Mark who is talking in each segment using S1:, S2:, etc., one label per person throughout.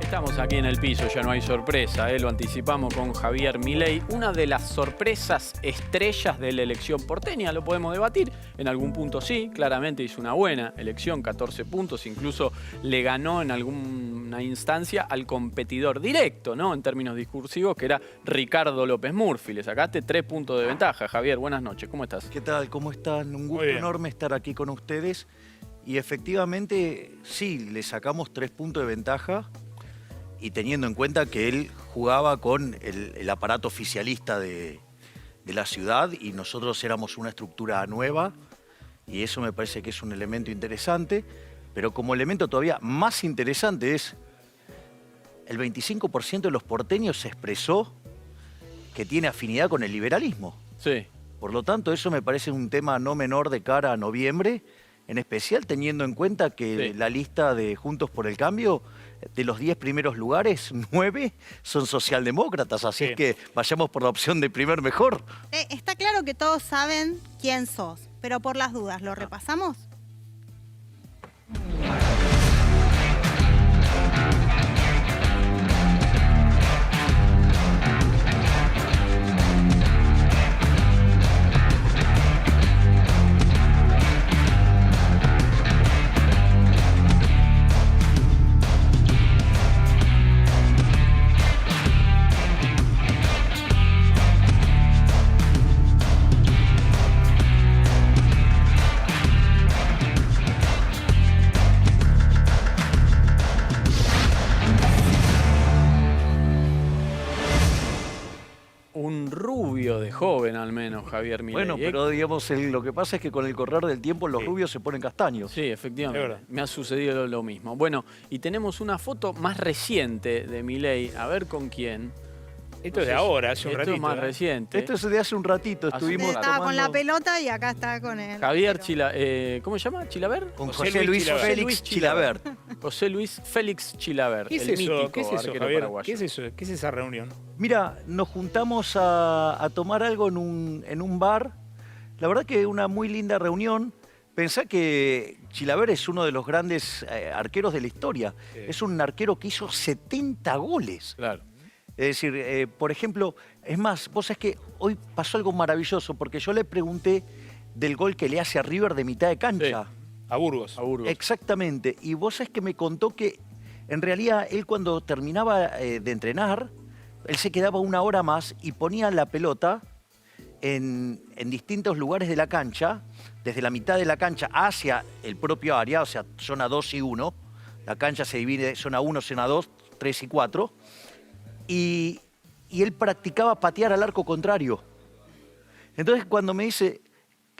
S1: Estamos aquí en el piso, ya no hay sorpresa, lo anticipamos con Javier Milei. Una de las sorpresas estrellas de la elección porteña, lo podemos debatir. En algún punto sí, claramente hizo una buena elección, 14 puntos, incluso le ganó en alguna instancia al competidor directo, ¿no? En términos discursivos, que era Ricardo López Murphy. Le sacaste 3 puntos de ventaja. Javier, buenas noches, ¿cómo estás?
S2: ¿Qué tal? ¿Cómo están? Un gusto enorme estar aquí con ustedes. Y efectivamente, sí, le sacamos 3 puntos de ventaja. Y teniendo en cuenta que él jugaba con el aparato oficialista de la ciudad y nosotros éramos una estructura nueva, y eso me parece que es un elemento interesante, pero como elemento todavía más interesante es el 25% de los porteños se expresó que tiene afinidad con el liberalismo.
S1: Sí.
S2: Por lo tanto, eso me parece un tema no menor de cara a noviembre, en especial teniendo en cuenta que la lista de Juntos por el Cambio, de los 10 primeros lugares, 9 son socialdemócratas, así es que vayamos por la opción de primer mejor.
S3: Está claro que todos saben quién sos, pero por las dudas, ¿lo repasamos?
S1: Un rubio de joven al menos, Javier Milei.
S2: Bueno, pero digamos, lo que pasa es que con el correr del tiempo los rubios se ponen castaños.
S1: Sí, efectivamente. Me ha sucedido lo mismo. Bueno, y tenemos una foto más reciente de Milei. A ver con quién.
S4: Esto es de ahora, hace un ratito.
S1: Esto es más reciente.
S2: Esto es de hace un ratito. Estuvimos
S3: Estaba con la pelota y acá está con él.
S1: Javier ¿cómo se llama? ¿Chilaver?
S2: Con José Luis Félix Chilaver.
S1: José Luis Félix Chilaver.
S4: ¿Qué es
S1: el
S4: eso?
S1: mítico
S4: ¿Qué es eso,
S1: arquero
S4: Javier?
S1: paraguayo.
S4: ¿Qué es eso? ¿Qué es esa reunión?
S2: Mira, nos juntamos a tomar algo en un bar. La verdad que una muy linda reunión. Pensá que Chilaver es uno de los grandes arqueros de la historia. Es un arquero que hizo 70 goles.
S1: Claro.
S2: Es decir, por ejemplo, es más, vos sabés que hoy pasó algo maravilloso porque yo le pregunté del gol que le hace a River de mitad de cancha.
S1: Sí.
S4: A Burgos.
S1: A Burgos.
S2: Exactamente. Y vos sabés que me contó que en realidad él cuando terminaba de entrenar, él se quedaba una hora más y ponía la pelota en distintos lugares de la cancha, desde la mitad de la cancha hacia el propio área, o sea, zona 2 y 1. La cancha se divide zona 1, zona 2, 3 y 4. Y él practicaba patear al arco contrario. Entonces cuando me dice,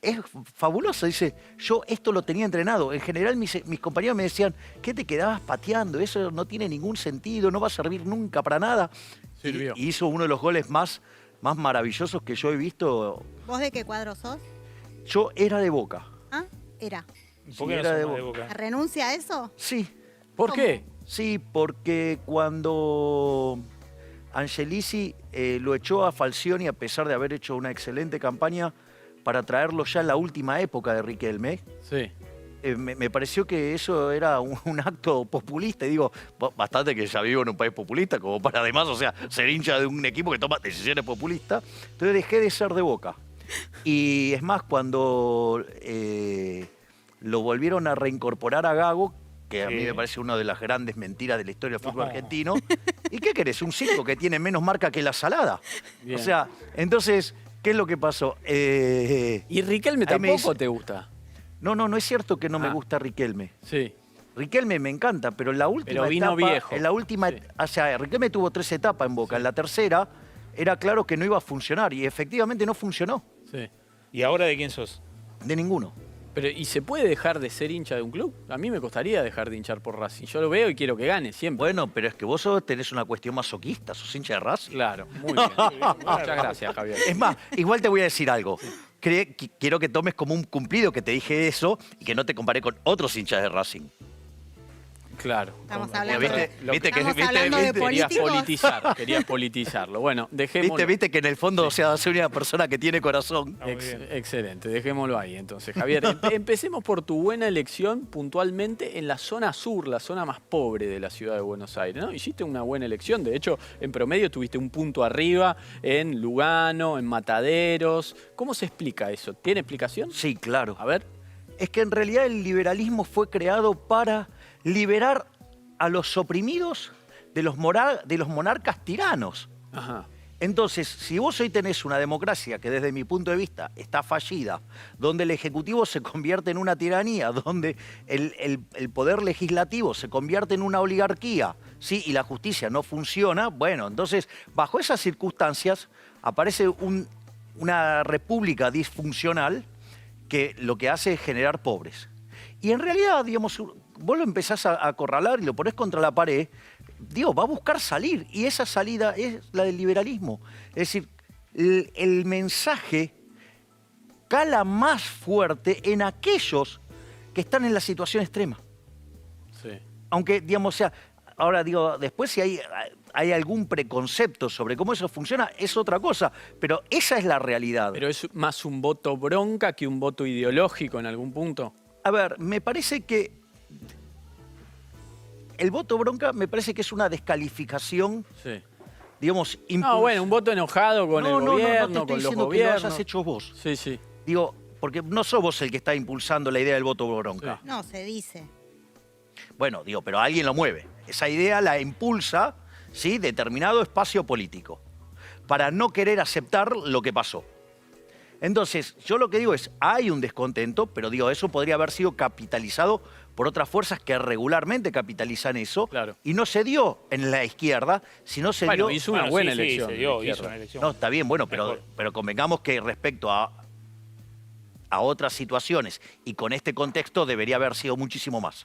S2: es fabuloso, dice, yo esto lo tenía entrenado. En general mis compañeros me decían, ¿qué te quedabas pateando? Eso no tiene ningún sentido, no va a servir nunca para nada.
S1: Sirvió.
S2: Y hizo uno de los goles más maravillosos que yo he visto.
S3: ¿Vos de qué cuadro sos?
S2: Yo era de Boca.
S3: ¿Ah? Era.
S4: ¿Por qué no
S2: era
S4: sos
S2: de
S4: más de
S2: Boca.
S4: Boca?
S3: ¿Renuncia a eso?
S2: Sí,
S1: ¿Por qué?
S2: sí, porque cuando Angelici lo echó a Falcioni, a pesar de haber hecho una excelente campaña para traerlo ya en la última época de Riquelme,
S1: Sí.
S2: me pareció que eso era un acto populista. Y digo, bastante que ya vivo en un país populista, como para además, o sea, ser hincha de un equipo que toma decisiones populistas. Entonces dejé de ser de Boca. Y es más, cuando lo volvieron a reincorporar a Gago, que a mí me parece una de las grandes mentiras de la historia del fútbol argentino. ¿Y qué querés? Un 5 que tiene menos marca que la salada.
S1: Bien.
S2: O sea, entonces, ¿qué es lo que pasó?
S1: ¿Y Riquelme
S2: ahí me
S1: tampoco
S2: dice-
S1: te gusta?
S2: No es cierto que no me
S1: Ah.
S2: gusta Riquelme.
S1: Sí.
S2: Riquelme me encanta, pero en la última
S1: Pero vino
S2: etapa...
S1: viejo.
S2: En la última,
S1: Sí.
S2: o sea, Riquelme tuvo 3 etapas en Boca. En la tercera era claro que no iba a funcionar y efectivamente no funcionó.
S1: Sí.
S4: ¿Y ahora de quién sos?
S2: De ninguno.
S1: Pero, ¿y se puede dejar de ser hincha de un club? A mí me costaría dejar de hinchar por Racing. Yo lo veo y quiero que gane siempre.
S2: Bueno, pero es que vos tenés una cuestión masoquista, sos hincha de Racing.
S1: Claro, muy bien. Muchas gracias, Javier.
S2: Es más, igual te voy a decir algo. Quiero que tomes como un cumplido que te dije eso y que no te comparé con otros hinchas de Racing.
S1: Claro.
S3: Estamos
S1: Como-
S3: hablando
S2: ¿Viste?
S3: de,
S2: ¿Viste que-
S3: estamos
S2: viste-
S3: hablando de
S2: viste?
S1: Querías
S3: políticos.
S1: querías politizarlo. Bueno, dejémoslo.
S2: ¿Viste que en el fondo, o sea, soy una persona que tiene corazón?
S4: Ah, muy bien.
S1: Excelente, dejémoslo ahí entonces. Javier, empecemos por tu buena elección puntualmente en la zona sur, la zona más pobre de la ciudad de Buenos Aires, ¿no? Hiciste una buena elección, de hecho, en promedio tuviste un punto arriba en Lugano, en Mataderos. ¿Cómo se explica eso? ¿Tiene explicación?
S2: Sí, claro.
S1: A ver.
S2: Es que en realidad el liberalismo fue creado para liberar a los oprimidos de los monarcas tiranos.
S1: Ajá.
S2: Entonces, si vos hoy tenés una democracia que desde mi punto de vista está fallida, donde el Ejecutivo se convierte en una tiranía, donde el poder legislativo se convierte en una oligarquía, ¿sí? Y la justicia no funciona, bueno, entonces, bajo esas circunstancias, aparece una república disfuncional que lo que hace es generar pobres. Y en realidad, digamos, vos lo empezás a acorralar y lo ponés contra la pared, digo, va a buscar salir. Y esa salida es la del liberalismo. Es decir, el mensaje cala más fuerte en aquellos que están en la situación extrema.
S1: Sí.
S2: Aunque, digamos, o sea, ahora digo, después si hay algún preconcepto sobre cómo eso funciona, es otra cosa. Pero esa es la realidad.
S1: Pero es más un voto bronca que un voto ideológico en algún punto.
S2: A ver, me parece que el voto bronca me parece que es una descalificación,
S1: Sí.
S2: digamos,
S1: No, bueno, un voto enojado con el gobierno,
S2: no te estoy
S1: con los
S2: diciendo que lo
S1: gobiernos.
S2: hayas hecho vos.
S1: Sí, sí.
S2: Digo, porque no sos vos el que está impulsando la idea del voto bronca.
S3: No, se dice.
S2: Bueno, digo, pero alguien lo mueve. Esa idea la impulsa, ¿sí? Determinado espacio político, para no querer aceptar lo que pasó. Entonces, yo lo que digo es, hay un descontento, pero digo, eso podría haber sido capitalizado por otras fuerzas que regularmente capitalizan eso.
S1: Claro.
S2: Y no se dio en la izquierda, sino se
S1: Bueno,
S2: dio...
S1: hizo una
S4: Bueno,
S1: buena
S4: sí,
S1: elección.
S4: Sí,
S1: de
S4: se dio, hizo
S1: izquierda.
S4: una elección.
S2: No, está bien, bueno,
S4: Mejor.
S2: pero convengamos que respecto a otras situaciones y con este contexto debería haber sido muchísimo más.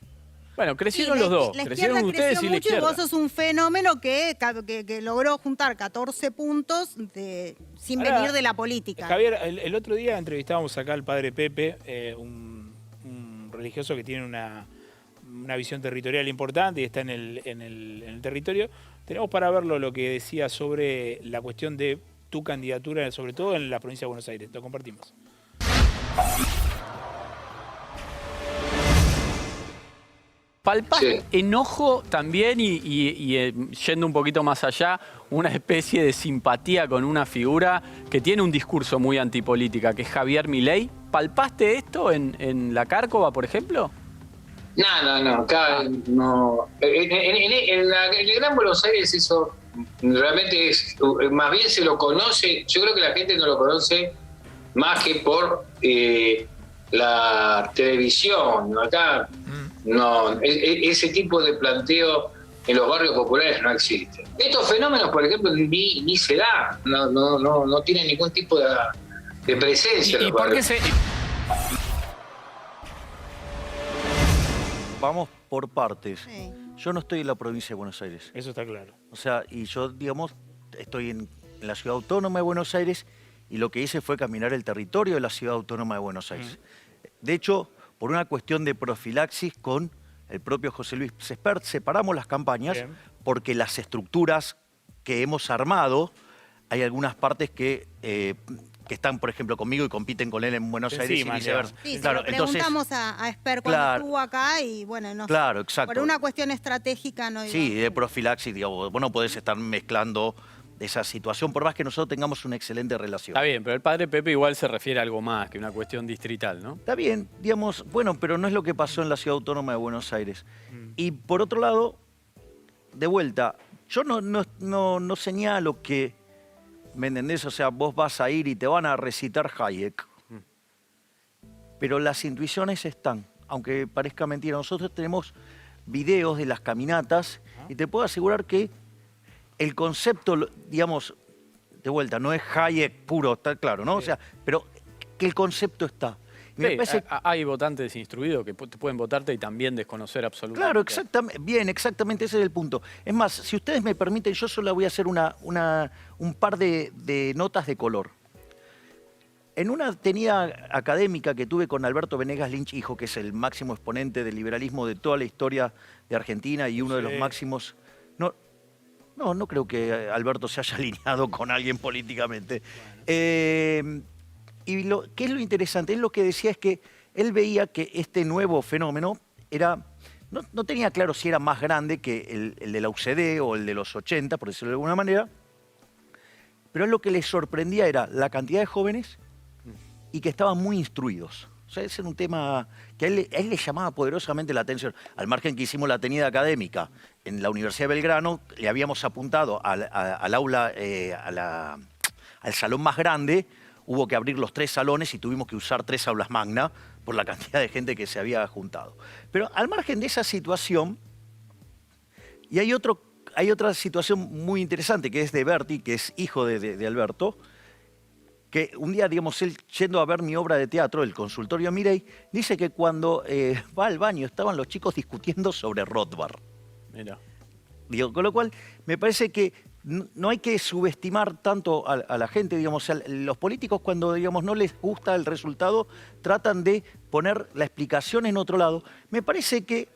S1: Bueno, crecieron
S3: Sí,
S1: los dos.
S3: La
S1: Crecieron
S3: izquierda
S1: ustedes
S3: creció
S1: y la
S3: mucho y
S1: izquierda.
S3: vos sos un fenómeno que logró juntar 14 puntos sin
S4: Ahora,
S3: venir de la política.
S4: Javier, el otro día entrevistábamos acá al padre Pepe, un religioso que tiene una visión territorial importante y está en el territorio. Tenemos para verlo lo que decía sobre la cuestión de tu candidatura, sobre todo en la provincia de Buenos Aires. Lo compartimos.
S1: ¿Palpás
S5: Sí.
S1: enojo también y yendo un poquito más allá, una especie de simpatía con una figura que tiene un discurso muy antipolítica, que es Javier Milei? ¿Palpaste esto en la Cárcova, por ejemplo?
S5: No, acá no. En el Gran Buenos Aires eso realmente es, más bien se lo conoce, yo creo que la gente no lo conoce más que por la televisión, ¿no? Acá no, ese tipo de planteo en los barrios populares no existe. Estos fenómenos, por ejemplo, ni se dan, no tienen ningún tipo de presencia en
S4: ¿Y
S5: los
S4: por qué
S5: barrios.
S4: se...?
S2: Vamos por partes.
S3: Sí.
S2: Yo no estoy en la provincia de Buenos Aires.
S4: Eso está claro.
S2: O sea, y yo, digamos, estoy en la ciudad autónoma de Buenos Aires y lo que hice fue caminar el territorio de la ciudad autónoma de Buenos Aires. De hecho, por una cuestión de profilaxis con el propio José Luis Sespert, separamos las campañas
S4: Bien.
S2: porque las estructuras que hemos armado, hay algunas partes que están, por ejemplo, conmigo y compiten con él en Buenos Aires y
S4: Encima,
S2: viceversa.
S3: Sí,
S2: Claro,
S3: se lo
S2: entonces,
S3: preguntamos a Esper cuando
S2: Claro.
S3: estuvo acá y bueno, no sé.
S2: claro, exacto.
S3: Por una cuestión estratégica no
S2: Sí,
S3: iba.
S2: de profilaxis, digamos, vos no podés estar mezclando esa situación, por más que nosotros tengamos una excelente relación.
S1: Está bien, pero el padre Pepe igual se refiere a algo más que una cuestión distrital, ¿no?
S2: Está bien, digamos, bueno, pero no es lo que pasó en la ciudad autónoma de Buenos Aires. Y por otro lado, de vuelta, yo no señalo que, ¿me entendés? O sea, vos vas a ir y te van a recitar Hayek. Pero las intuiciones están, aunque parezca mentira. Nosotros tenemos videos de las caminatas y te puedo asegurar que el concepto, digamos, de vuelta, no es Hayek puro, está claro, ¿no? O sea, pero que el concepto está. Y me
S1: Sí,
S2: parece-
S1: hay votantes instruidos que pueden votarte y también desconocer absolutamente.
S2: Claro, exactamente. Bien, exactamente, ese es el punto. Es más, si ustedes me permiten, yo solo voy a hacer un par de notas de color. En una tenida académica que tuve con Alberto Venegas Lynch, hijo, que es el máximo exponente del liberalismo de toda la historia de Argentina y uno de los máximos... No creo que Alberto se haya alineado con alguien políticamente. Y ¿qué es lo interesante? Él lo que decía es que él veía que este nuevo fenómeno era... No tenía claro si era más grande que el de la UCD o el de los 80, por decirlo de alguna manera, pero lo que le sorprendía era la cantidad de jóvenes y que estaban muy instruidos. O sea, ese era un tema que a él le llamaba poderosamente la atención. Al margen que hicimos la tenida académica en la Universidad de Belgrano, le habíamos apuntado al aula, al salón más grande, hubo que abrir los 3 salones y tuvimos que usar 3 aulas magna por la cantidad de gente que se había juntado. Pero al margen de esa situación, y hay otra situación muy interesante, que es de Berti, que es hijo de Alberto, que un día, digamos, él yendo a ver mi obra de teatro, El Consultorio Milei, dice que cuando va al baño estaban los chicos discutiendo sobre Rothbard.
S1: Mira.
S2: Digo, con lo cual, me parece que no hay que subestimar tanto a la gente, digamos, los políticos cuando, digamos, no les gusta el resultado, tratan de poner la explicación en otro lado. Me parece que,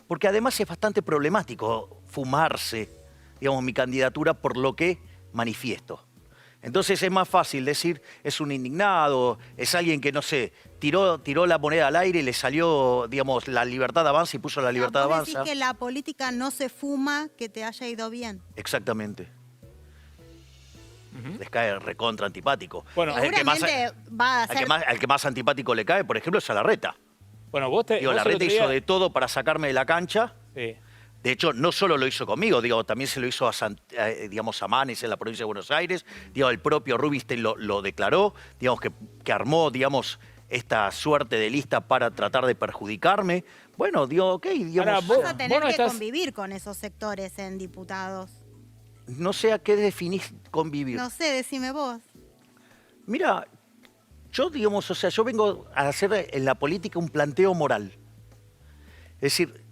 S2: porque además es bastante problemático fumarse, digamos, mi candidatura por lo que manifiesto. Entonces es más fácil decir, es un indignado, es alguien que, no sé, tiró la moneda al aire y le salió, digamos, la libertad avanza y puso la libertad
S3: Vos
S2: avanza.
S3: decís que la política no se fuma que te haya ido bien.
S2: Exactamente. Les cae recontra antipático.
S4: Bueno,
S3: Seguramente va a ser...
S2: Al que más antipático le cae, por ejemplo, es a Larreta.
S4: bueno, vos te...
S2: Digo,
S4: vos el
S2: Larreta
S4: otro
S2: hizo
S4: día-
S2: de todo para sacarme de la cancha.
S4: Sí.
S2: De hecho, no solo lo hizo conmigo, digo, también se lo hizo digamos, a Manes en la provincia de Buenos Aires. Digo, el propio Rubinstein lo declaró, digamos, que armó, digamos, esta suerte de lista para tratar de perjudicarme. Bueno, digo, ok, digamos,
S4: Ahora, vos-
S3: Vas a tener
S4: no
S3: que
S4: estás-
S3: convivir con esos sectores en diputados.
S2: no sé a qué definís convivir.
S3: No sé, decime vos.
S2: Mira, yo, digamos, o sea, yo vengo a hacer en la política un planteo moral. Es decir,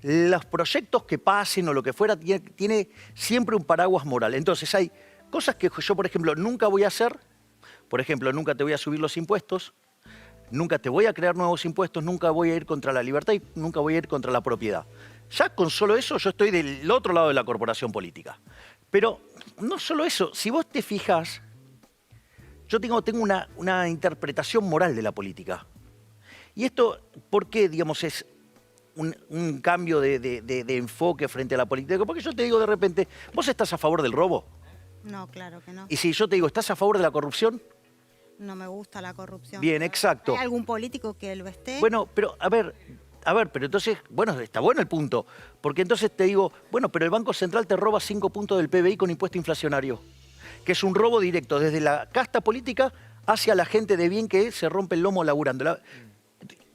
S2: los proyectos que pasen o lo que fuera tiene siempre un paraguas moral. Entonces hay cosas que yo, por ejemplo, nunca voy a hacer. Por ejemplo, nunca te voy a subir los impuestos, nunca te voy a crear nuevos impuestos, nunca voy a ir contra la libertad y nunca voy a ir contra la propiedad. Ya con solo eso yo estoy del otro lado de la corporación política. Pero no solo eso, si vos te fijás, yo tengo una interpretación moral de la política. Y esto, ¿por qué, digamos, es un cambio de enfoque frente a la política? Porque yo te digo de repente, ¿vos estás a favor del robo?
S3: No, claro que no.
S2: Y si yo te digo, ¿estás a favor de la corrupción?
S3: No me gusta la corrupción.
S2: Bien, exacto.
S3: ¿Hay algún político que lo esté?
S2: Bueno, pero a ver, pero entonces, bueno, está bueno el punto. Porque entonces te digo, bueno, pero el Banco Central te roba 5 puntos del PBI con impuesto inflacionario. Que es un robo directo desde la casta política hacia la gente de bien que se rompe el lomo laburando.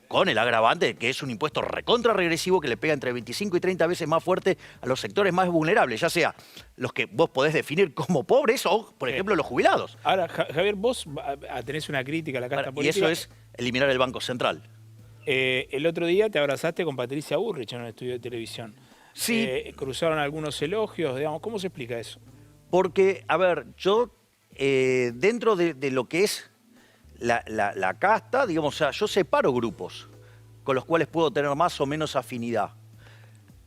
S2: Con el agravante de que es un impuesto recontra regresivo que le pega entre 25 y 30 veces más fuerte a los sectores más vulnerables, ya sea los que vos podés definir como pobres o, por ejemplo, los jubilados.
S4: Ahora, Javier, vos tenés una crítica a la casta
S2: Y
S4: política.
S2: eso es eliminar el Banco Central.
S4: El otro día te abrazaste con Patricia Bullrich en un estudio de televisión.
S2: Sí.
S4: Cruzaron algunos elogios, digamos. ¿Cómo se explica eso?
S2: Porque, a ver, yo dentro de lo que es la casta, digamos, o sea, yo separo grupos con los cuales puedo tener más o menos afinidad.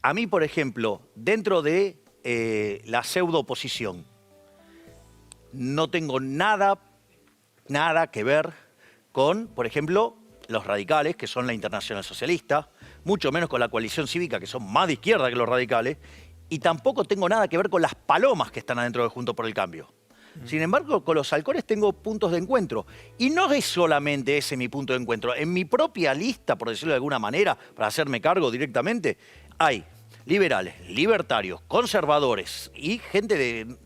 S2: A mí, por ejemplo, dentro de la pseudo-oposición, no tengo nada que ver con, por ejemplo, los radicales, que son la Internacional Socialista, mucho menos con la Coalición Cívica, que son más de izquierda que los radicales, y tampoco tengo nada que ver con las palomas que están adentro de Juntos por el Cambio. Sin embargo, con los halcones tengo puntos de encuentro. Y no es solamente ese mi punto de encuentro. En mi propia lista, por decirlo de alguna manera, para hacerme cargo directamente, hay liberales, libertarios, conservadores y gente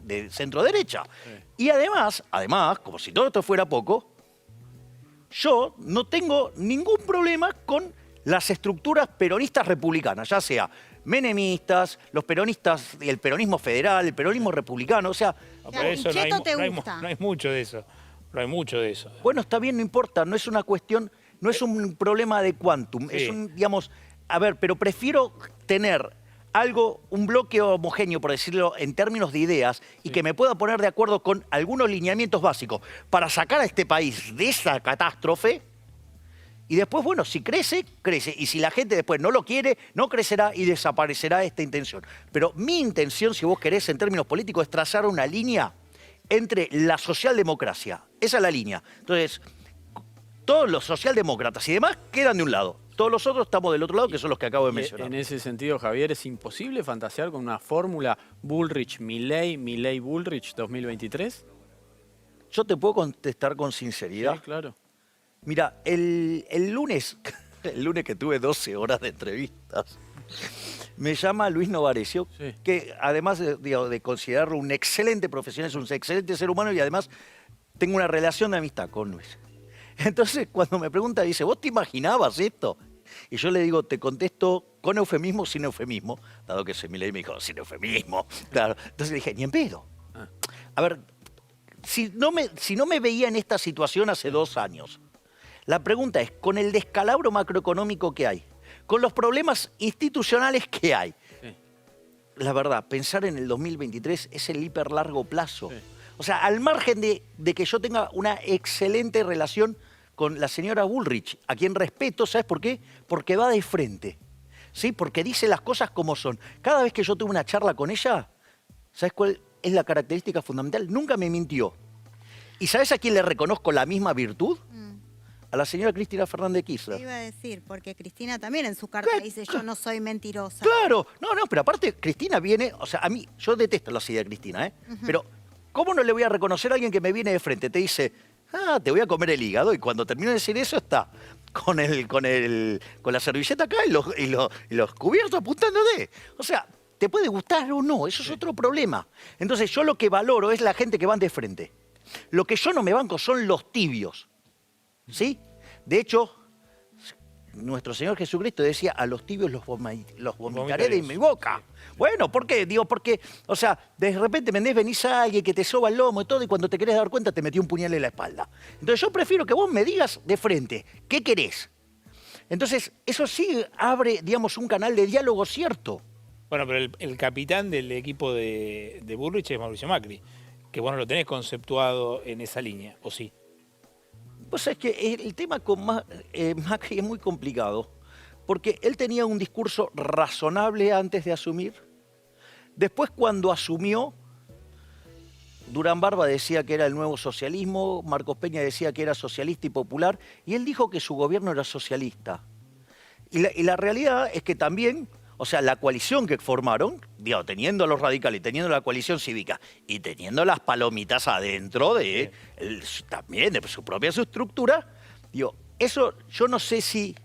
S2: de centro derecha. Y además, como si todo esto fuera poco, yo no tengo ningún problema con las estructuras peronistas republicanas, ya sea menemistas, los peronistas, el peronismo federal, el peronismo republicano, o sea,
S4: No,
S3: Claro,
S4: pero eso no hay,
S3: Pichetto te
S4: no hay-
S3: gusta.
S4: no hay mucho de eso. No hay mucho de eso.
S2: bueno, está bien, no importa, no es una cuestión, no es un problema de quantum,
S4: Sí.
S2: es un, digamos, a ver, pero prefiero tener algo, un bloque homogéneo, por decirlo en términos de ideas, y que me pueda poner de acuerdo con algunos lineamientos básicos para sacar a este país de esa catástrofe. Y después, bueno, si crece, crece. Y si la gente después no lo quiere, no crecerá y desaparecerá esta intención. Pero mi intención, si vos querés, en términos políticos, es trazar una línea entre la socialdemocracia. Esa es la línea. Entonces, todos los socialdemócratas y demás quedan de un lado. Todos los otros estamos del otro lado, que son los que acabo de mencionar.
S1: En ese sentido, Javier, ¿es imposible fantasear con una fórmula Bullrich-Milei, Milei-Bullrich 2023?
S2: Yo te puedo contestar con sinceridad.
S1: Sí, claro.
S2: Mira, el lunes, el lunes que tuve 12 horas de entrevistas, me llama Luis Novarecio,
S1: Sí.
S2: que además de considerarlo un excelente profesional, es un excelente ser humano y además tengo una relación de amistad con Luis. Entonces, cuando me pregunta, dice, ¿vos te imaginabas esto? Y yo le digo, te contesto con eufemismo o sin eufemismo, dado que soy Milei, me dijo, sin eufemismo. Claro. Entonces le dije, ni en pedo.
S1: Ah.
S2: A ver, si no me veía en esta situación hace 2 años, la pregunta es, con el descalabro macroeconómico que hay, con los problemas institucionales que hay,
S1: Sí.
S2: la verdad, pensar en el 2023 es el hiper largo plazo.
S1: Sí.
S2: O sea, al margen de que yo tenga una excelente relación con la señora Bullrich, a quien respeto, ¿sabes por qué? Porque va de frente, ¿sí? Porque dice las cosas como son. Cada vez que yo tuve una charla con ella, ¿sabes cuál es la característica fundamental? Nunca me mintió. ¿Y sabes a quién le reconozco la misma virtud? A la señora Cristina Fernández de
S3: Te
S2: Kirchner.
S3: iba a decir, porque Cristina también en su carta dice, yo no soy mentirosa.
S2: Claro, no, pero aparte Cristina viene, o sea, a mí, yo detesto la ideas de Cristina, pero ¿cómo no le voy a reconocer a alguien que me viene de frente? Te dice, te voy a comer el hígado, y cuando termina de decir eso está con la servilleta acá y los cubiertos apuntándote. O sea, te puede gustar o no, eso es otro problema. Entonces yo lo que valoro es la gente que van de frente. Lo que yo no me banco son los tibios. ¿Sí? De hecho, nuestro Señor Jesucristo decía, a los tibios los vomitaré de mi boca. Bueno, ¿por qué? Digo, porque, o sea, de repente venís a alguien que te soba el lomo y todo, y cuando te querés dar cuenta te metió un puñal en la espalda. Entonces yo prefiero que vos me digas de frente, ¿qué querés? Entonces, eso sí abre, digamos, un canal de diálogo cierto.
S4: Bueno, pero el capitán del equipo de Bullrich es Mauricio Macri, que vos no lo tenés conceptuado en esa línea, ¿o sí?
S2: Pues sabés que el tema con Macri es muy complicado, porque él tenía un discurso razonable antes de asumir. Después, cuando asumió, Durán Barba decía que era el nuevo socialismo, Marcos Peña decía que era socialista y popular, y él dijo que su gobierno era socialista. Y la realidad es que también, o sea, la coalición que formaron, digo, teniendo a los radicales, teniendo la coalición cívica y teniendo las palomitas adentro de también de su propia estructura, digo, eso yo no sé si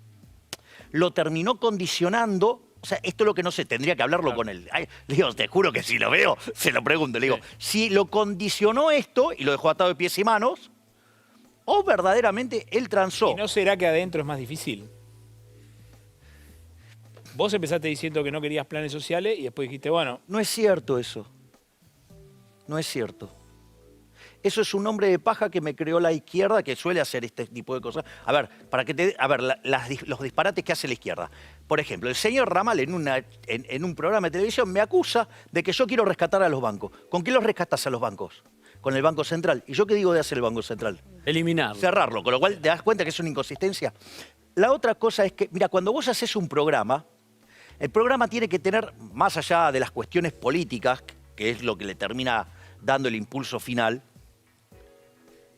S2: lo terminó condicionando. O sea, esto es lo que no sé, tendría que hablarlo con él. Ay, le digo, te juro que si lo veo, se lo pregunto. Le digo, si lo condicionó esto y lo dejó atado de pies y manos, o verdaderamente él transó.
S4: ¿Y no será que adentro es más difícil? Vos empezaste diciendo que no querías planes sociales y después dijiste, bueno...
S2: No es cierto eso. No es cierto. Eso es un hombre de paja que me creó la izquierda, que suele hacer este tipo de cosas. A ver, los disparates que hace la izquierda. Por ejemplo, el señor Ramal en un programa de televisión me acusa de que yo quiero rescatar a los bancos. ¿Con qué los rescatas a los bancos? Con el Banco Central. ¿Y yo qué digo de hacer el Banco Central?
S1: Eliminarlo.
S2: Cerrarlo, con lo cual te das cuenta que es una inconsistencia. La otra cosa es que, mira, cuando vos haces un programa, el programa tiene que tener, más allá de las cuestiones políticas, que es lo que le termina dando el impulso final,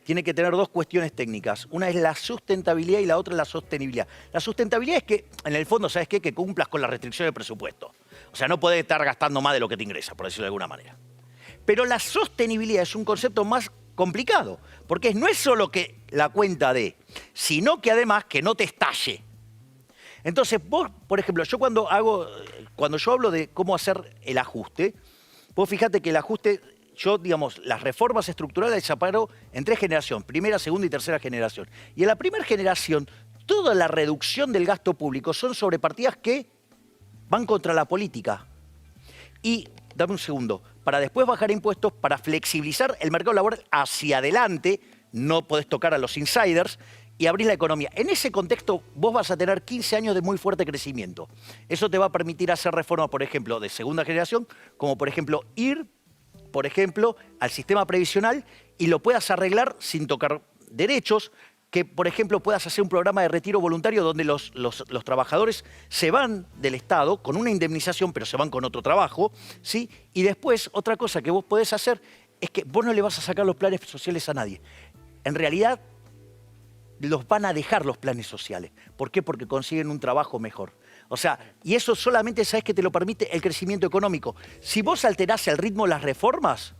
S2: tiene que tener 2 cuestiones técnicas. Una es la sustentabilidad y la otra es la sostenibilidad. La sustentabilidad es que, en el fondo, ¿sabes qué? Que cumplas con la restricción del presupuesto. O sea, no podés estar gastando más de lo que te ingresa, por decirlo de alguna manera. Pero la sostenibilidad es un concepto más complicado, porque no es solo que la cuenta dé, sino que además que no te estalle. Entonces, vos, por ejemplo, yo cuando yo hablo de cómo hacer el ajuste, vos fíjate que el ajuste, yo, digamos, las reformas estructurales las separo en 3 generaciones, primera, segunda y tercera generación. Y en la primera generación, toda la reducción del gasto público son sobre partidas que van contra la política. Y, dame un segundo, para después bajar impuestos, para flexibilizar el mercado laboral hacia adelante, no podés tocar a los insiders, y abrís la economía. En ese contexto vos vas a tener 15 años de muy fuerte crecimiento. Eso te va a permitir hacer reformas, por ejemplo, de segunda generación, como por ejemplo ir, por ejemplo, al sistema previsional y lo puedas arreglar sin tocar derechos, que por ejemplo puedas hacer un programa de retiro voluntario donde los trabajadores se van del Estado con una indemnización, pero se van con otro trabajo, ¿sí? Y después, otra cosa que vos podés hacer es que vos no le vas a sacar los planes sociales a nadie. En realidad, los van a dejar los planes sociales. ¿Por qué? Porque consiguen un trabajo mejor. O sea, y eso solamente sabes que te lo permite el crecimiento económico. Si vos alterás el ritmo de las reformas,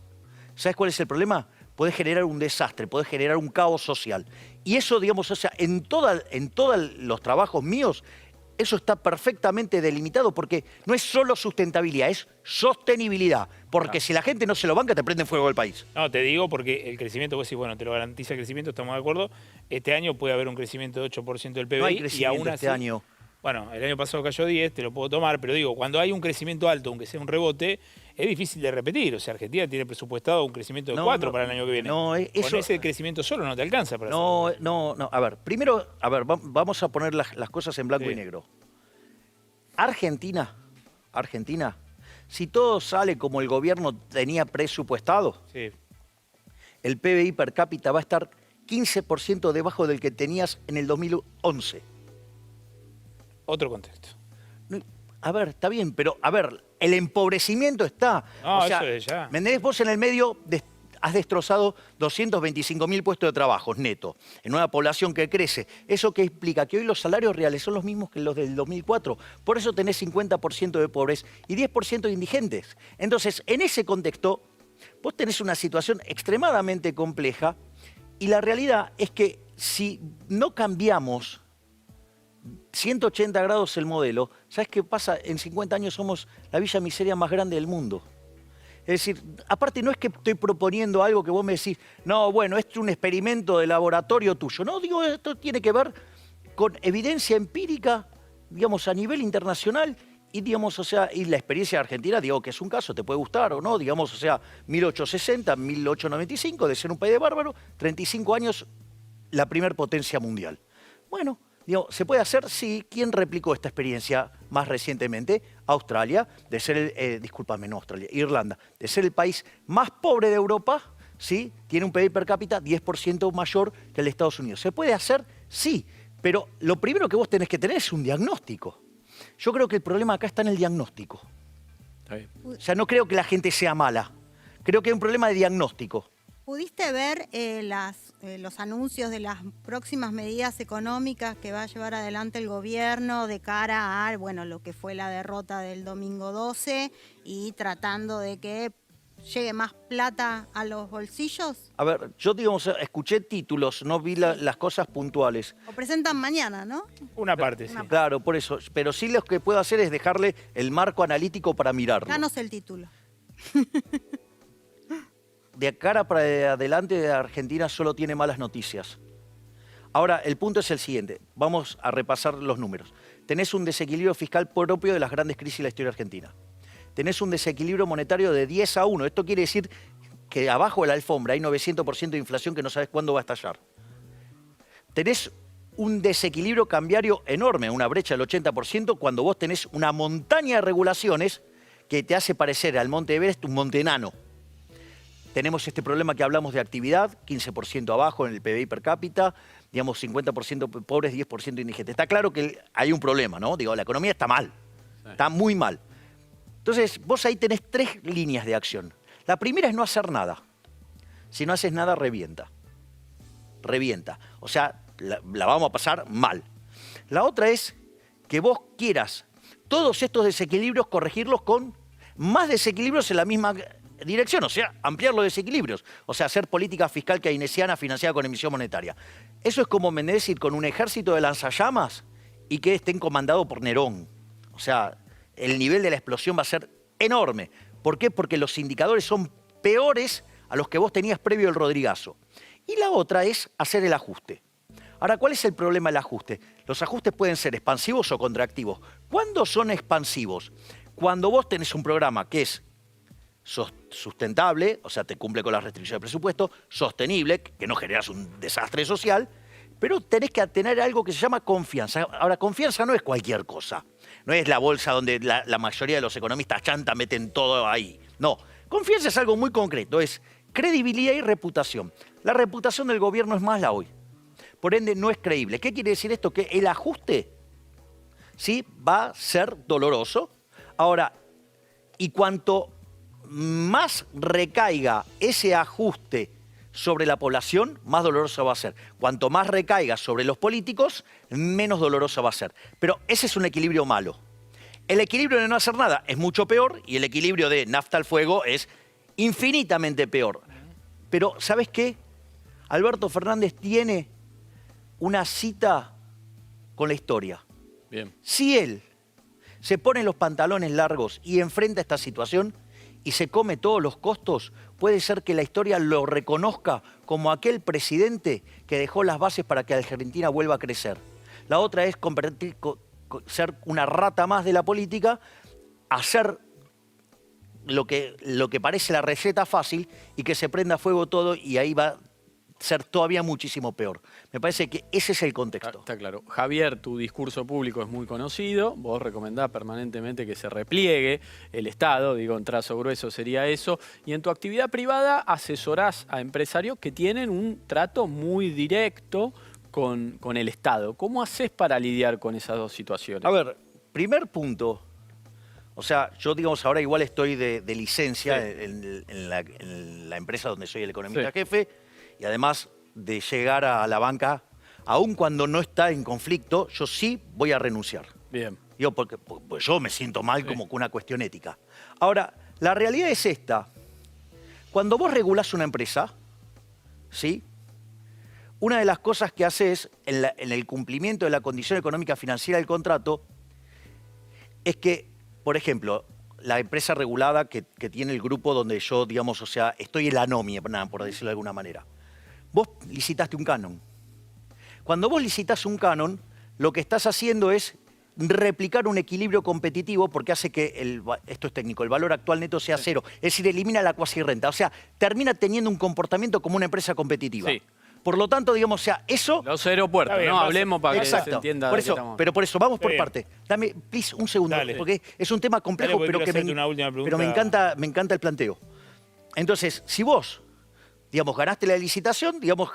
S2: ¿sabes cuál es el problema? Podés generar un desastre, podés generar un caos social. Y eso, digamos, o sea, en todos los trabajos míos, eso está perfectamente delimitado porque no es solo sustentabilidad, es sostenibilidad. Porque si la gente no se lo banca, te prende fuego el país.
S4: No, te digo porque el crecimiento, vos decís, bueno, te lo garantiza el crecimiento, estamos de acuerdo. Este año puede haber un crecimiento de 8% del PBI.
S2: No hay
S4: y
S2: crecimiento
S4: aún así,
S2: este año.
S4: Bueno, el año pasado cayó 10, te lo puedo tomar, pero digo, cuando hay un crecimiento alto, aunque sea un rebote, es difícil de repetir. O sea, Argentina tiene presupuestado un crecimiento de 4 para el año que viene.
S2: No, eso,
S4: con ese crecimiento solo no te alcanza para
S2: no,
S4: hacerlo.
S2: no. A ver, primero, vamos a poner las cosas en blanco y negro. Argentina, si todo sale como el gobierno tenía presupuestado,
S4: Sí.
S2: el PBI per cápita va a estar 15% debajo del que tenías en el 2011.
S4: Otro contexto.
S2: A ver, está bien, pero a ver, el empobrecimiento está.
S4: No,
S2: o sea,
S4: eso es ya.
S2: ¿me entendés? Vos en el medio has destrozado 225.000 puestos de trabajo neto en una población que crece. ¿Eso qué implica? Que hoy los salarios reales son los mismos que los del 2004. Por eso tenés 50% de pobres y 10% de indigentes. Entonces, en ese contexto, vos tenés una situación extremadamente compleja y la realidad es que si no cambiamos 180 grados el modelo, ¿sabes qué pasa? En 50 años somos la villa miseria más grande del mundo. Es decir, aparte no es que estoy proponiendo algo que vos me decís, no, bueno, esto es un experimento de laboratorio tuyo. No, digo, esto tiene que ver con evidencia empírica, digamos, a nivel internacional y, digamos, o sea, y la experiencia argentina, digo, que es un caso, te puede gustar o no, digamos, o sea, 1860, 1895, de ser un país de bárbaro, 35 años, la primer potencia mundial. Bueno, digo, ¿se puede hacer? Sí. ¿Quién replicó esta experiencia más recientemente? Australia, de ser discúlpame, no Australia, Irlanda, de ser el país más pobre de Europa, ¿sí? Tiene un PIB per cápita 10% mayor que el de Estados Unidos. ¿Se puede hacer? Sí. Pero lo primero que vos tenés que tener es un diagnóstico. Yo creo que el problema acá está en el diagnóstico.
S1: Está bien.
S2: O sea, no creo que la gente sea mala. Creo que hay un problema de diagnóstico.
S3: ¿Pudiste ver los anuncios de las próximas medidas económicas que va a llevar adelante el gobierno de cara a, bueno, lo que fue la derrota del domingo 12 y tratando de que llegue más plata a los bolsillos?
S2: A ver, yo digamos, escuché títulos, no vi las cosas puntuales.
S3: Lo presentan mañana, ¿no?
S4: Una parte, sí.
S2: Claro, por eso. Pero sí lo que puedo hacer es dejarle el marco analítico para mirarlo.
S3: Danos el título.
S2: De cara para adelante, Argentina solo tiene malas noticias. Ahora, el punto es el siguiente. Vamos a repasar los números. Tenés un desequilibrio fiscal propio de las grandes crisis de la historia argentina. Tenés un desequilibrio monetario de 10-1. Esto quiere decir que abajo de la alfombra hay 900% de inflación que no sabes cuándo va a estallar. Tenés un desequilibrio cambiario enorme, una brecha del 80%, cuando vos tenés una montaña de regulaciones que te hace parecer al Monte Everest un monte enano. Tenemos este problema que hablamos de actividad, 15% abajo en el PBI per cápita, digamos 50% pobres, 10% indigentes. Está claro que hay un problema, ¿no? Digo, la economía está mal, está muy mal. Entonces, vos ahí tenés 3 líneas de acción. La primera es no hacer nada. Si no haces nada, revienta. Revienta. O sea, la vamos a pasar mal. La otra es que vos quieras todos estos desequilibrios corregirlos con más desequilibrios en la misma dirección, o sea, ampliar los desequilibrios, o sea, hacer política fiscal keynesiana financiada con emisión monetaria. Eso es como decir con un ejército de lanzallamas y que estén comandados por Nerón. O sea, el nivel de la explosión va a ser enorme. ¿Por qué? Porque los indicadores son peores a los que vos tenías previo el Rodrigazo. Y la otra es hacer el ajuste. Ahora, ¿cuál es el problema del ajuste? Los ajustes pueden ser expansivos o contractivos. ¿Cuándo son expansivos? Cuando vos tenés un programa que es sustentable, o sea, te cumple con las restricciones de presupuesto, sostenible, que no generas un desastre social, pero tenés que tener algo que se llama confianza. Ahora, confianza no es cualquier cosa. No es la bolsa donde la mayoría de los economistas chanta meten todo ahí. No, confianza es algo muy concreto, es credibilidad y reputación. La reputación del gobierno es mala hoy. Por ende, no es creíble. ¿Qué quiere decir esto? Que el ajuste, ¿sí?, va a ser doloroso. Ahora, y cuanto más recaiga ese ajuste sobre la población, más doloroso va a ser. Cuanto más recaiga sobre los políticos, menos doloroso va a ser. Pero ese es un equilibrio malo. El equilibrio de no hacer nada es mucho peor y el equilibrio de nafta al fuego es infinitamente peor. Pero, ¿sabes qué? Alberto Fernández tiene una cita con la historia.
S1: Bien.
S2: Si él se pone los pantalones largos y enfrenta esta situación y se come todos los costos, puede ser que la historia lo reconozca como aquel presidente que dejó las bases para que Argentina vuelva a crecer. La otra es ser una rata más de la política, hacer lo que parece la receta fácil y que se prenda fuego todo y ahí va a ser todavía muchísimo peor. Me parece que ese es el contexto.
S1: Está claro. Javier, tu discurso público es muy conocido. Vos recomendás permanentemente que se repliegue el Estado, digo, en trazo grueso sería eso. Y en tu actividad privada asesorás a empresarios que tienen un trato muy directo con el Estado. ¿Cómo haces para lidiar con esas dos situaciones?
S2: A ver, primer punto. O sea, yo, digamos, ahora igual estoy de licencia
S1: Sí.
S2: en la empresa donde soy el economista
S1: Sí.
S2: jefe y además de llegar a la banca, aun cuando no está en conflicto, yo sí voy a renunciar.
S1: Bien.
S2: Digo, porque pues yo me siento mal
S1: Sí.
S2: como con una cuestión ética. Ahora, la realidad es esta. Cuando vos regulás una empresa, ¿sí?, una de las cosas que haces en el cumplimiento de la condición económica financiera del contrato es que, por ejemplo, la empresa regulada que tiene el grupo donde yo, digamos, o sea, estoy en la nómina, por decirlo de alguna manera. Vos licitaste un canon. Cuando vos licitas un canon, lo que estás haciendo es replicar un equilibrio competitivo porque hace que, esto es técnico, el valor actual neto sea cero. Es decir, elimina la cuasi renta. O sea, termina teniendo un comportamiento como una empresa competitiva.
S1: Sí.
S2: Por lo tanto, digamos, o sea, eso...
S1: Los aeropuertos,
S4: Está bien,
S1: ¿no?
S4: vas-
S1: Hablemos para que se
S2: Exacto.
S1: entienda
S2: Por
S1: de qué
S2: eso,
S1: estamos.
S2: pero por eso, vamos
S4: Está
S2: por
S4: bien.
S2: parte. Dame, please, un segundo,
S4: Dale.
S2: porque es un tema complejo,
S4: Dale, porque
S2: pero,
S4: quiero hacerte una última
S2: pero me
S4: pregunta.
S2: encanta el planteo. Entonces, si vos, digamos, ganaste la licitación, digamos,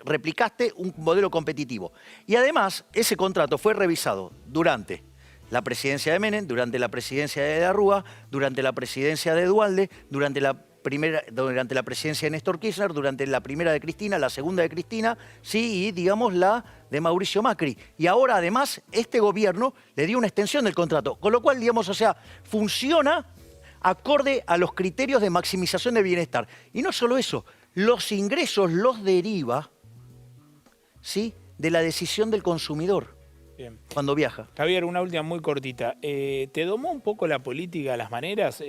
S2: replicaste un modelo competitivo. Y además, ese contrato fue revisado durante la presidencia de Menem, durante la presidencia de la Rúa, durante la presidencia de Duhalde, durante la presidencia de Néstor Kirchner, durante la primera de Cristina, la segunda de Cristina, sí, y digamos la de Mauricio Macri. Y ahora además este gobierno le dio una extensión del contrato, con lo cual, digamos, o sea, funciona acorde a los criterios de maximización del bienestar. Y no solo eso, los ingresos los deriva, ¿sí?, de la decisión del consumidor
S4: Bien.
S2: cuando viaja.
S4: Javier, una última muy cortita. ¿Te domó un poco la política a las maneras?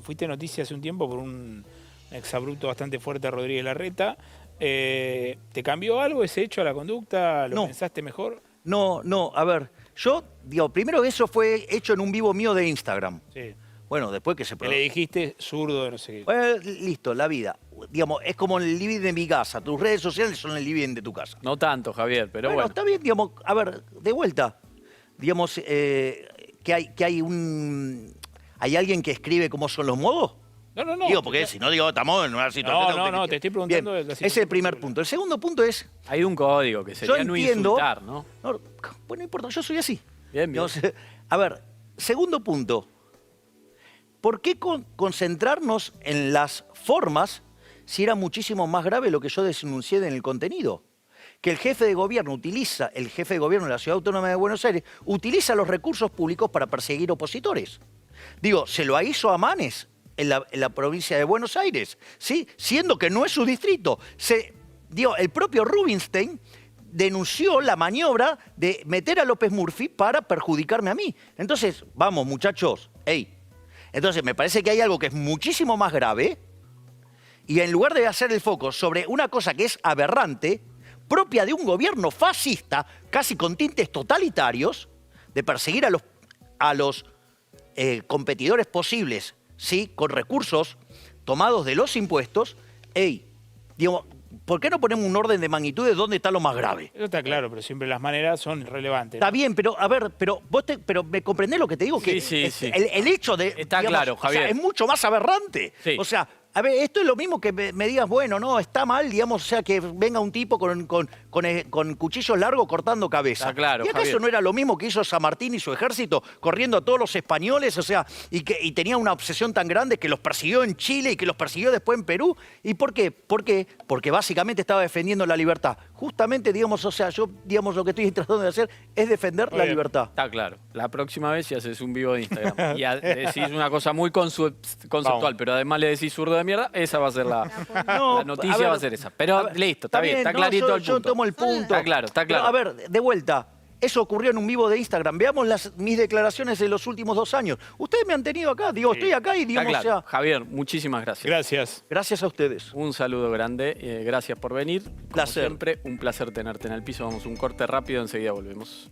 S4: Fuiste noticia hace un tiempo por un exabrupto bastante fuerte a Rodríguez Larreta. ¿Te cambió algo ese hecho a la conducta? ¿Lo
S2: No.
S4: pensaste mejor?
S2: No, a ver, yo, digo, primero eso fue hecho en un vivo mío de Instagram.
S4: Sí.
S2: Bueno, después que se...
S4: Que le dijiste zurdo, no sé qué.
S2: Bueno, listo, la vida. Digamos, es como el living de mi casa. Tus redes sociales son el living de tu casa.
S1: No tanto, Javier, pero bueno.
S2: Está bien, digamos, a ver, de vuelta. Digamos, ¿hay alguien que escribe cómo son los modos?
S4: No.
S2: Digo, porque si no, digo, estamos en una situación...
S4: No, te estoy preguntando de la
S2: Bien, ese
S4: situación
S2: es el primer
S4: particular.
S2: punto. El segundo punto es...
S1: Hay un código que sería no
S2: entiendo-
S1: insultar, ¿no?
S2: No, bueno, no importa, yo soy así.
S1: Bien.
S2: Digamos, a ver, segundo punto. ¿Por qué concentrarnos en las formas si era muchísimo más grave lo que yo denuncié en el contenido? Que el jefe de gobierno de la Ciudad Autónoma de Buenos Aires, utiliza los recursos públicos para perseguir opositores. Digo, se lo hizo a Manes en la provincia de Buenos Aires, ¿sí?, siendo que no es su distrito. El propio Rubinstein denunció la maniobra de meter a López Murphy para perjudicarme a mí. Entonces, vamos, muchachos, Entonces, me parece que hay algo que es muchísimo más grave y en lugar de hacer el foco sobre una cosa que es aberrante, propia de un gobierno fascista, casi con tintes totalitarios, de perseguir a los competidores posibles, ¿sí?, con recursos tomados de los impuestos, Digamos, ¿por qué no ponemos un orden de magnitud de dónde está lo más grave?
S4: Eso está claro, pero siempre las maneras son irrelevantes.
S2: Está bien, pero a ver, pero me comprendés lo que te digo, que
S1: Sí, sí.
S2: El hecho de
S1: Está claro, Javier.
S2: O sea, es mucho más aberrante.
S1: Sí.
S2: O sea, a ver, esto es lo mismo que me digas, bueno, no, está mal, digamos, o sea, que venga un tipo con cuchillos largos cortando cabeza.
S1: Está claro,
S2: ¿Y acaso
S1: Javier.
S2: no era lo mismo que hizo San Martín y su ejército corriendo a todos los españoles, o sea, y tenía una obsesión tan grande que los persiguió en Chile y que los persiguió después en Perú? ¿Y por qué? ¿Por qué? Porque básicamente estaba defendiendo la libertad. Justamente, digamos, o sea, yo, digamos, lo que estoy tratando de hacer es defender
S4: Muy
S2: la
S4: bien.
S2: libertad.
S1: Está claro. La próxima vez si haces un vivo de Instagram y decís una cosa muy conceptual,
S4: Vamos.
S1: pero además le decís zurdo de mierda, esa va a ser la
S2: No,
S1: noticia,
S2: a ver,
S1: va a ser esa. Pero
S2: a ver,
S1: listo, está bien, está
S2: no,
S1: clarito el
S2: yo
S1: punto.
S2: tomo el punto.
S1: Está claro, está claro.
S2: Pero, a ver, de vuelta. Eso ocurrió en un vivo de Instagram. Veamos mis declaraciones de los últimos 2 años. Ustedes me han tenido acá. Digo,
S4: Sí.
S2: estoy acá y
S1: Está
S2: digamos,
S1: claro.
S2: o sea,
S1: Javier, muchísimas gracias.
S4: Gracias.
S2: gracias a ustedes.
S1: Un saludo grande, gracias por venir. Como
S2: Placer.
S1: siempre, un placer tenerte en el piso. Vamos a un corte rápido, enseguida volvemos.